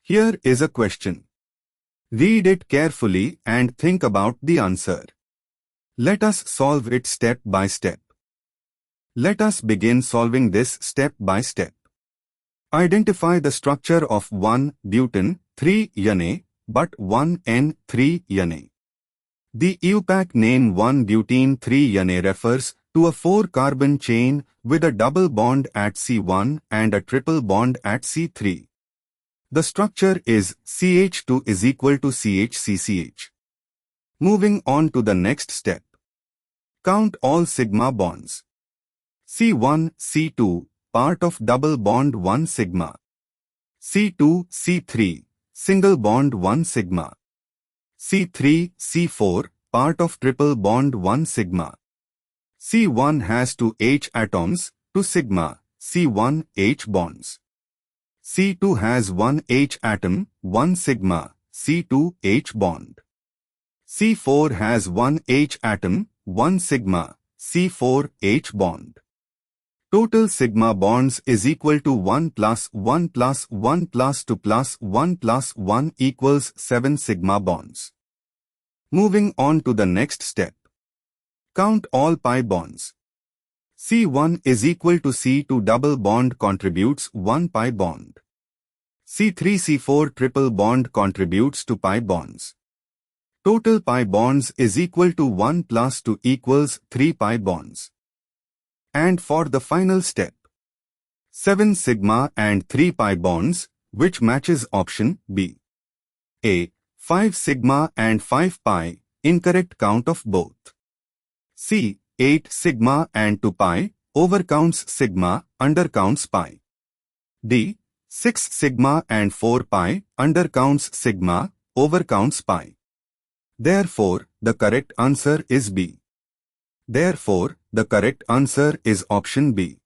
Here is a question. Read it carefully and think about the answer. Let us solve it step by step. Let us begin solving this step by step. Identify the structure of 1-butene, 3-ene, but 1-N, 3-ene. The IUPAC name 1-butene 3-ene refers to a 4-carbon chain with a double bond at C1 and a triple bond at C3. The structure is CH2 is equal to CH-CCH. Moving on to the next step. Count all sigma bonds. C1-C2, part of double bond 1 sigma. C2-C3, single bond 1 sigma. C3-C4, part of triple bond 1 sigma. C1 has 2 H atoms, 2 sigma, C1 H bonds. C2 has 1 H atom, 1 sigma, C2 H bond. C4 has 1 H atom, 1 sigma, C4 H bond. Total sigma bonds is equal to 1 plus 1 plus 1 plus 2 plus 1 plus 1 equals 7 sigma bonds. Moving on to the next step. Count all pi bonds. C1 is equal to C2 double bond contributes 1 pi bond. C3-C4 triple bond contributes 2 pi bonds. Total pi bonds is equal to 1 plus 2 equals 3 pi bonds. And for the final step, 7 sigma and 3 pi bonds, which matches option B. A. 5 sigma and 5 pi, incorrect count of both. C. 8 sigma and 2 pi, overcounts sigma, undercounts pi. D. 6 sigma and 4 pi, undercounts sigma, overcounts pi. Therefore, the correct answer is B. Therefore, the correct answer is option B.